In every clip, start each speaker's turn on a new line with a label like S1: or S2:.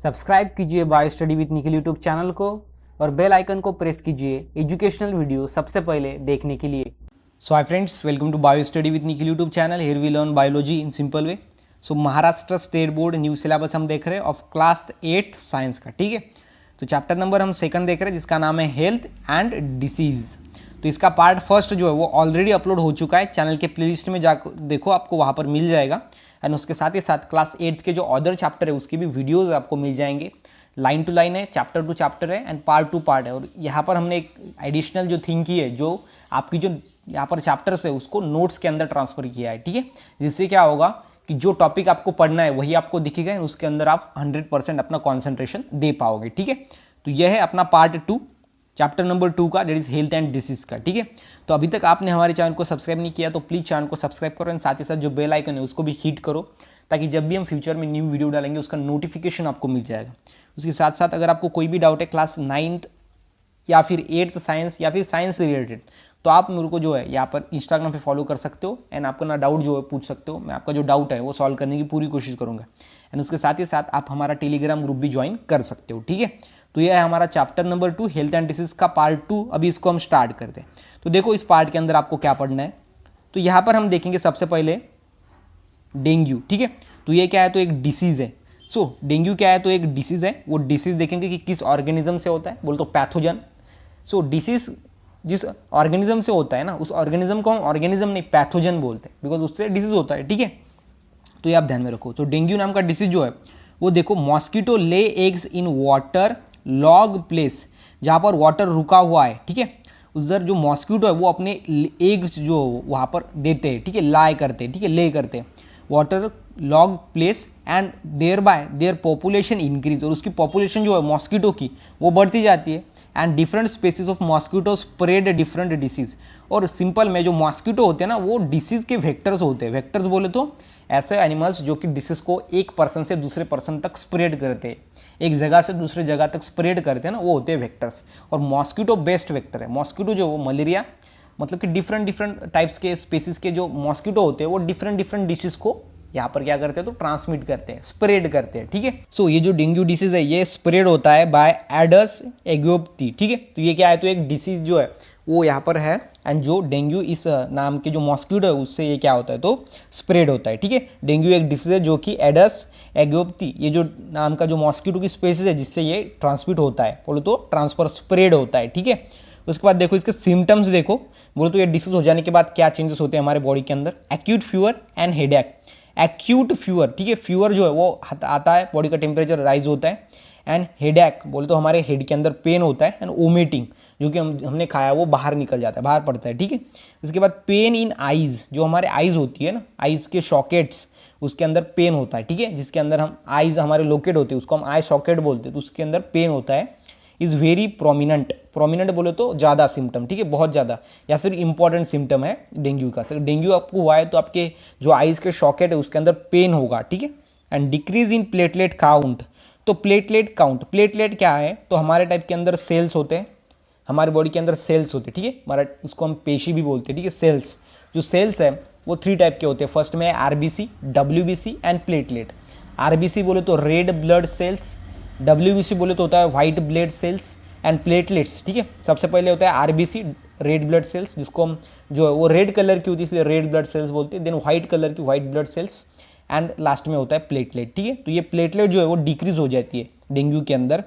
S1: Subscribe कीजिए bio study with Nikhil YouTube channel को और बेल आइकन को प्रेस कीजिए एजुकेशनल वीडियो सबसे पहले देखने के लिए।
S2: So hi friends, welcome to Bio Study with Nikhil YouTube channel. Here we learn biology in simple way. So Maharashtra state board new syllabus हम देख रहे हैं ऑफ क्लास 8 साइंस का, ठीक है। तो चैप्टर नंबर हम सेकंड देख रहे हैं जिसका नाम है हेल्थ एंड डिसीज। तो इसका पार्ट फर्स्ट जो है वो ऑलरेडी अपलोड हो चुका है, चैनल के प्लेलिस्ट में जाकर देखो, आपको वहाँ पर मिल जाएगा। एंड उसके साथ ही साथ क्लास 8 के जो अदर चैप्टर है उसकी भी वीडियोज़ आपको मिल जाएंगे। लाइन टू लाइन है, चैप्टर टू चैप्टर है एंड पार्ट टू पार्ट है। और यहाँ पर हमने एक एडिशनल जो थिंग की है, जो आपकी जो यहाँ पर चैप्टर्स है उसको नोट्स के अंदर ट्रांसफर किया है, ठीक है। जिससे क्या होगा कि जो टॉपिक आपको पढ़ना है वही आपको दिखेगा, उसके अंदर आप 100% अपना कॉन्सेंट्रेशन दे पाओगे, ठीक है। तो यह है अपना पार्ट 2 चैप्टर नंबर 2 का, that is health and disease का, ठीक है। तो अभी तक आपने हमारे चैनल को सब्सक्राइब नहीं किया तो प्लीज़ चैनल को सब्सक्राइब करो एंड साथ ही साथ जो बेल आइकन है उसको भी हिट करो, ताकि जब भी हम फ्यूचर में न्यू वीडियो डालेंगे उसका नोटिफिकेशन आपको मिल जाएगा। उसके साथ साथ अगर आपको कोई भी डाउट है क्लास 9th या फिर 8th साइंस या फिर साइंस से रिलेटेड, तो आप मेरे को जो है यहाँ पर इंस्टाग्राम पे फॉलो कर सकते हो एंड आपका ना डाउट जो है पूछ सकते हो। मैं आपका जो डाउट है वो सॉल्व करने की पूरी कोशिश करूँगा। एंड उसके साथ ही साथ आप हमारा टेलीग्राम ग्रुप भी ज्वाइन कर सकते हो, ठीक है। तो यह है हमारा chapter number 2 health and disease का पार्ट 2। अभी इसको हम स्टार्ट करते हैं। तो देखो इस पार्ट के अंदर आपको क्या पढ़ना है। तो यहाँ पर हम देखेंगे सबसे पहले डेंगू, ठीक है। तो ये क्या है, तो एक डिसीज़ है। सो डेंगू क्या है, तो एक डिसीज़ है। वो डिसीज़ देखेंगे कि किस ऑर्गेनिज्म से होता है, बोल तो पैथोजन। सो डिसीज जिस ऑर्गेनिज्म से होता है ना, उस ऑर्गेनिज्म को हम ऑर्गेनिज्म नहीं पैथोजन बोलते हैं, बिकॉज उससे डिसीज होता है, ठीक है। तो ये आप ध्यान में रखो। तो डेंगू नाम का डिसीज जो है वो देखो, mosquito lay eggs in water log place, जहाँ पर वाटर रुका हुआ है, ठीक है। उधर जो मॉस्किटो है वो अपने एग्स जो वहाँ पर देते हैं, ठीक है, लाए करते हैं, ठीक है, ले करते हैं water log place and there by their population increase, और उसकी पॉपुलेशन जो है मॉस्किटो की वो बढ़ती जाती है। And different species of mosquito spread different disease. और सिंपल में जो मॉस्किटो होते हैं ना वो डिसीज के वेक्टर्स होते हैं। वेक्टर्स बोले तो ऐसे एनिमल्स जो कि डिसीज को एक पर्सन से दूसरे पर्सन तक स्प्रेड करते हैं, एक जगह से दूसरे जगह तक स्प्रेड करते हैं ना, वो होते हैं वेक्टर्स। और मॉस्किटो बेस्ट वेक्टर है। मॉस्किटो जो वो मलेरिया, मतलब कि डिफरेंट टाइप्स के स्पेसिस के जो मॉस्किटो होते हैं वो डिफरेंट डिसीज को यहाँ पर क्या करते हैं, तो ट्रांसमिट करते हैं, स्प्रेड करते हैं, ठीक है। सो ये जो डेंगू डिसीज है ये स्प्रेड होता है बाय एडस एगियोप्टी, ठीक है। तो ये क्या है, तो एक डिसीज जो है वो यहाँ पर है। एंड जो डेंगू इस नाम के जो मॉस्किटो है उससे ये क्या होता है, तो स्प्रेड होता है, ठीक है। डेंगू एक डिसीज है जो कि एडस एगियोप्टी, ये जो नाम का जो मॉस्किटो की स्पेसीज है जिससे ये ट्रांसमिट होता है, बोलो तो ट्रांसफर स्प्रेड होता है, ठीक है। उसके बाद देखो इसके सिम्टम्स देखो, बोलो तो ये डिसीज हो जाने के बाद क्या चेंजेस होते हैं हमारे बॉडी के अंदर। Acute fever and headache. Acute fever, ठीक है, फीवर जो है वो आता है, बॉडी का टेम्परेचर राइज होता है। एंड हेडेक बोले तो हमारे हेड के अंदर पेन होता है। एंड वोमिटिंग, जो कि हमने खाया वो बाहर निकल जाता है, बाहर पड़ता है, ठीक है। उसके बाद पेन इन आइज, जो हमारे आइज होती है ना, आइज के सॉकेट्स, उसके अंदर पेन होता है, ठीक है, जिसके अंदर हम आइज हमारे लोकेट होते हैं उसको हम आई सॉकेट बोलते हैं, तो उसके अंदर पेन होता है। इज़ वेरी प्रोमिनेंट बोले तो ज़्यादा सिम्टम, ठीक है, बहुत ज़्यादा, या फिर इंपॉर्टेंट सिम्टम है डेंगू का। सर डेंगू आपको हुआ है तो आपके जो आइज़ के सॉकेट है उसके अंदर पेन होगा, ठीक है। And decrease in platelet count. तो प्लेटलेट काउंट, प्लेटलेट क्या है, तो हमारे टाइप के अंदर सेल्स होते हैं, हमारे बॉडी के अंदर सेल्स होते हैं, ठीक है। हमारा उसको हम पेशी भी बोलते हैं, ठीक है। सेल्स, जो सेल्स है वो 3 टाइप के होते हैं। फर्स्ट में RBC, WBC and platelet. RBC बोले तो रेड ब्लड सेल्स, डब्ल्यूबीसी बोले तो होता है white blood cells, and platelets, ठीक है। सबसे पहले होता है आरबीसी, रेड ब्लड सेल्स, जिसको हम जो है वो रेड कलर की होती है इसलिए रेड ब्लड सेल्स बोलते हैं। देन व्हाइट कलर की white blood cells, and last में होता है प्लेटलेट, ठीक है। तो ये प्लेटलेट जो है वो डिक्रीज हो जाती है डेंगू के अंदर।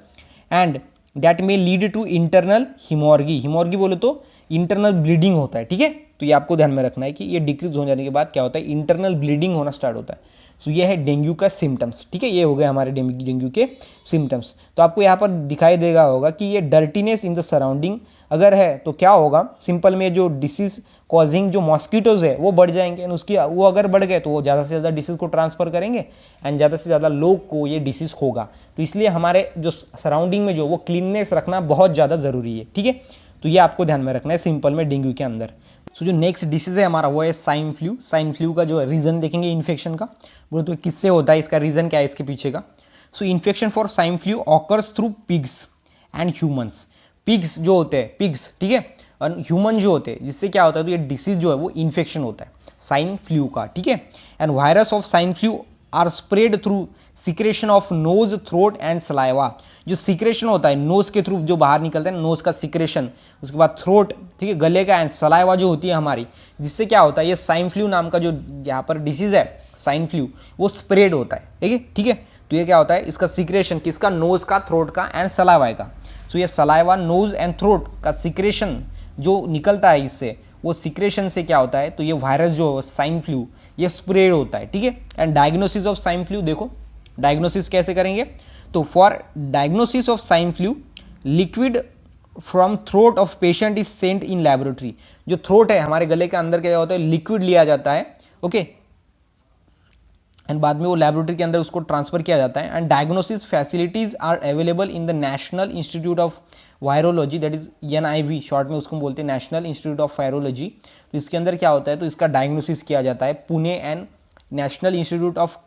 S2: एंड दैट में लीड टू इंटरनल हिमोर्गी। हिमोर्गी बोले तो इंटरनल ब्लीडिंग होता है, ठीक है। तो ये आपको ध्यान में रखना है कि ये डिक्रीज हो जाने के बाद क्या होता है, इंटरनल ब्लीडिंग होना स्टार्ट होता है। सो ये है डेंगू का सिम्टम्स, ठीक है। ये हो गए हमारे डेंगू के सिम्टम्स। तो आपको यहाँ पर दिखाई देगा होगा कि ये डर्टीनेस इन द सराउंडिंग अगर है तो क्या होगा, सिंपल में जो डिसीज कॉजिंग जो मॉस्किटोज है वो बढ़ जाएंगे। एंड उसकी वो अगर बढ़ गए तो वो ज़्यादा से ज़्यादा डिसीज को ट्रांसफर करेंगे एंड ज़्यादा से ज़्यादा लोग को ये डिसीज होगा। तो इसलिए हमारे जो सराउंडिंग में जो वो क्लीननेस रखना बहुत ज़्यादा ज़रूरी है, ठीक है। तो ये आपको ध्यान में रखना है सिंपल में डेंगू के अंदर। सो जो नेक्स्ट डिसीज है हमारा वो है स्वाइन फ्लू। स्वाइन फ्लू का जो रीज़न देखेंगे इन्फेक्शन का, बोलो तो किससे होता है, इसका रीज़न क्या है इसके पीछे का। So infection for swine flu occurs through pigs and humans. Pigs जो होते हैं, पिग्स, ठीक है, और ह्यूमन जो होते हैं, जिससे क्या होता है, तो ये डिसीज जो है वो इन्फेक्शन होता है स्वाइन फ्लू का, ठीक है। And virus of swine flu are spread through secretion of nose, throat and saliva. जो सिक्रेशन होता है नोज के थ्रू जो बाहर निकलता है, नोज का सिक्रेशन, उसके बाद थ्रोट, ठीक है, गले का, एंड सलाइवा जो होती है हमारी, जिससे क्या होता है ये स्वाइन फ्लू नाम का जो यहाँ पर डिसीज है स्वाइन फ्लू, वो स्प्रेड होता है। ठीक है, तो ये क्या होता है, इसका सिक्रेशन किसका, नोज का, थ्रोट का एंड सलाइवा का। सो ये सलाइवा, नोज एंड थ्रोट का सिक्रेशन जो निकलता है इससे, वो सिक्रेशन से क्या होता है, तो ये वायरस जो स्वाइन फ्लू ये स्प्रेड होता है। ठीक है, and diagnosis of swine flu, देखो डायग्नोसिस कैसे करेंगे, तो for diagnosis of swine flu liquid from throat of patient is sent in laboratory. जो थ्रोट है हमारे गले के अंदर क्या होता है, लिक्विड लिया जाता है, ओके, एंड बाद में वो लैबोरेटरी के अंदर उसको ट्रांसफर किया जाता है। And diagnosis facilities are available in the national institute of virology, that is NIV short में उसको बोलते हैं, नेशनल इंस्टीट्यूट ऑफ वायरोलॉजी। तो इसके अंदर क्या होता है, तो इसका डायग्नोसिस किया जाता है Pune and national institute of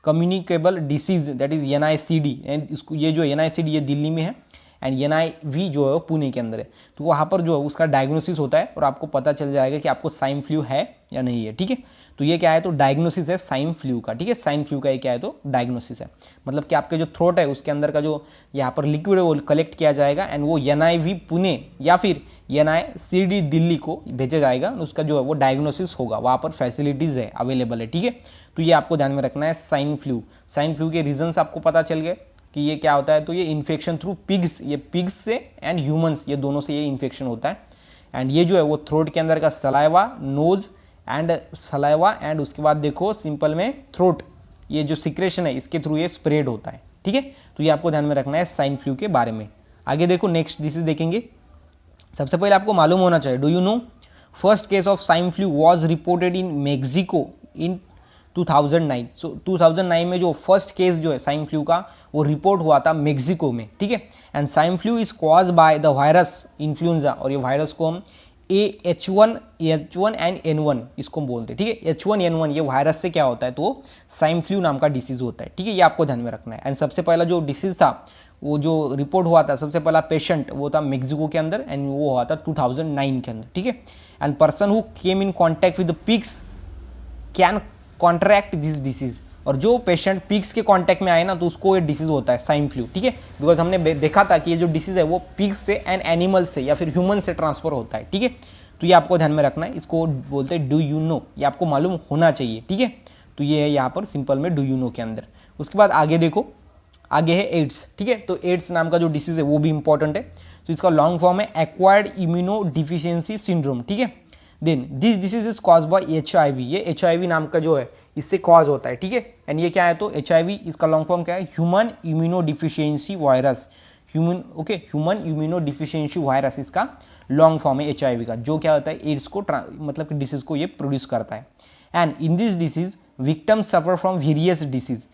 S2: communicable disease, that is NICD, and इसको ये जो NICD ये दिल्ली में है, एंड NIV जो है वो पुणे के अंदर है। तो वहाँ पर जो है उसका डायग्नोसिस होता है और आपको पता चल जाएगा कि आपको स्वाइन फ्लू है या नहीं है। ठीक है, तो ये क्या है, तो डायग्नोसिस है स्वाइन फ्लू का। ठीक है, स्वाइन फ्लू का ये क्या है, तो डायग्नोसिस है, मतलब कि आपके जो थ्रोट है उसके अंदर का जो यहाँ पर लिक्विड है वो कलेक्ट किया जाएगा एंड वो NIV पुणे या फिर NICD दिल्ली को भेजा जाएगा, उसका जो है वो डायग्नोसिस होगा, वहाँ पर फैसिलिटीज़ है, अवेलेबल है। ठीक है, तो ये आपको ध्यान में रखना है स्वाइन फ्लू। स्वाइन फ्लू के रीजन्स आपको पता चल गए कि ये क्या होता है, तो ये इन्फेक्शन थ्रू पिग्स, ये पिग्स से एंड ह्यूमंस, ये दोनों से ये इन्फेक्शन होता है। एंड ये जो है वो थ्रोट के अंदर का saliva, nose and saliva, and उसके बाद देखो सिंपल में थ्रोट, ये जो सिक्रेशन है इसके थ्रू ये स्प्रेड होता है। ठीक है, तो ये आपको ध्यान में रखना है स्वाइन फ्लू के बारे में। आगे देखो नेक्स्ट डिसीज देखेंगे। सबसे पहले आपको मालूम होना चाहिए, do you know first case of swine flu was reported in Mexico in 2009। So 2009 में जो फर्स्ट केस जो है स्वाइन फ्लू का वो रिपोर्ट हुआ था मेक्सिको में। ठीक है, and swine flu is cause by the virus influenza, और ये वायरस को हम H1 एंड N1 इसको बोलते हैं। ठीक है, H1N1 ये वायरस से क्या होता है, तो स्वाइन फ्लू नाम का डिसीज होता है। ठीक है, ये आपको ध्यान में रखना है। एंड सबसे पहला जो डिसीज था वो जो रिपोर्ट हुआ था, सबसे पहला पेशेंट वो था मेक्सिको के अंदर, एंड वो हुआ था 2009 के अंदर। ठीक है, and person who came in contact with the pigs can contract this disease, और जो पेशेंट पिग्स के कांटेक्ट में आए ना तो उसको ये डिसीज होता है स्वाइन फ्लू। ठीक है, बिकॉज हमने देखा था कि ये जो डिसीज है वो पिग्स से एंड एनिमल से या फिर ह्यूमन से ट्रांसफर होता है। ठीक है, तो ये आपको ध्यान में रखना है, इसको बोलते हैं डू यू नो, ये आपको मालूम होना चाहिए। ठीक है, तो ये है यहाँ पर सिंपल में डू यू नो के अंदर। उसके बाद आगे देखो, आगे है एड्स। ठीक है, तो एड्स नाम का जो डिसीज है वो भी इंपॉर्टेंट है। तो इसका लॉन्ग फॉर्म है एक्वायर्ड इम्यूनो डिफिशियंसी सिंड्रोम। ठीक है, then this disease is cause by HIV, ये HIV नाम का जो है इससे कॉज होता है। ठीक है, एंड ये क्या है, तो HIV इसका लॉन्ग फॉर्म क्या है, human immuno deficiency virus, human immuno deficiency virus इसका लॉन्ग फॉर्म है HIV का, जो क्या होता है एड्स को मतलब कि डिसीज को ये प्रोड्यूस करता है। And in this disease victim suffer from various disease.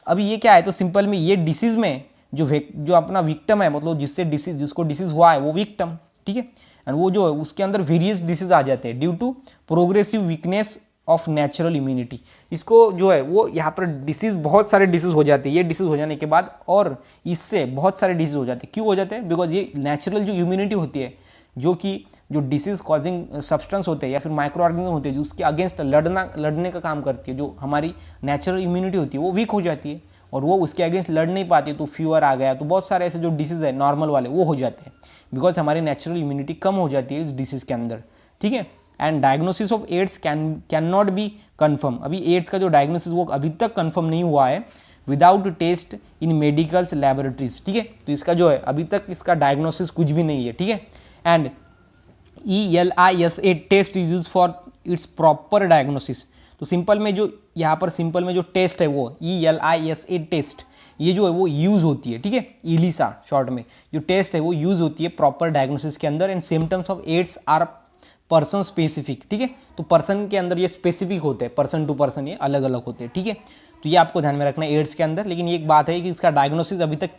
S2: अभी ये क्या है, तो सिंपल में ये डिसीज में जो अपना विक्टिम है, मतलब जिसको डिसीज हुआ है वो विक्टिम। ठीक है, एंड वो जो है उसके अंदर वेरियस डिसीज आ जाते हैं due to progressive weakness of natural immunity. इसको जो है वो यहाँ पर डिसीज, बहुत सारे डिसीज हो जाते हैं, ये डिसीज हो जाने के बाद और इससे बहुत सारे डिसीज हो जाते हैं। क्यों हो जाते हैं, बिकॉज ये नेचुरल जो इम्यूनिटी होती है, जो कि जो डिसीज कॉजिंग सब्सटेंस होते हैं या फिर माइक्रो ऑर्गेनिज्म होते हैं जो उसके अगेंस्ट लड़ने का काम करती है, जो हमारी नेचुरल इम्यूनिटी होती है वो वीक हो जाती है और वो उसके अगेंस्ट लड़ नहीं पाती, तो फीवर आ गया, तो बहुत सारे ऐसे जो डिसीज है नॉर्मल वाले वो हो जाते हैं, बिकॉज हमारी नेचुरल इम्यूनिटी कम हो जाती है इस डिसीज के अंदर। ठीक है, and diagnosis of AIDS can not be confirm. अभी एड्स का जो डायग्नोसिस वो अभी तक कन्फर्म नहीं हुआ है विदाउट टेस्ट इन मेडिकल्स लैबोरेटरीज। ठीक है, तो इसका जो है अभी तक इसका डायग्नोसिस कुछ भी नहीं है। ठीक है, and ELISA test is use for its proper diagnosis. तो सिंपल में जो यहाँ पर सिंपल में जो टेस्ट है वो ELISA टेस्ट, ये जो है वो यूज़ होती है। ठीक है, ELISA शॉर्ट में जो टेस्ट है वो यूज़ होती है प्रॉपर डायग्नोसिस के अंदर। And symptoms of AIDS are person specific. ठीक है, तो पर्सन के अंदर ये स्पेसिफिक होते हैं, पर्सन टू पर्सन ये अलग अलग होते हैं। ठीक है, तो ये आपको ध्यान में रखना है एड्स के अंदर। लेकिन ये एक बात है कि इसका डायग्नोसिस अभी तक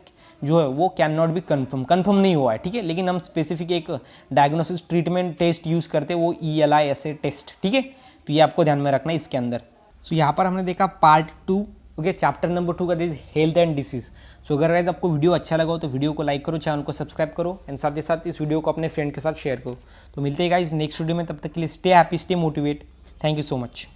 S2: जो है वो कैन नॉट बी कन्फर्म नहीं हुआ है। ठीक है, लेकिन हम स्पेसिफिक एक डायग्नोसिस ट्रीटमेंट टेस्ट यूज़ करते हैं वो ELISA टेस्ट। ठीक है, तो ये आपको ध्यान में रखना है इसके अंदर। सो यहाँ पर हमने देखा पार्ट 2, ओके, चैप्टर नंबर 2 का दिस हेल्थ एंड डिसीज। सो अगर गाइस आपको वीडियो अच्छा लगा हो तो वीडियो को लाइक करो, चैनल को सब्सक्राइब करो एंड साथ ही साथ इस वीडियो को अपने फ्रेंड के साथ शेयर करो। तो मिलते हैं गाइस नेक्स्ट वीडियो में, तब तक के लिए stay happy, stay motivate. Thank you so much.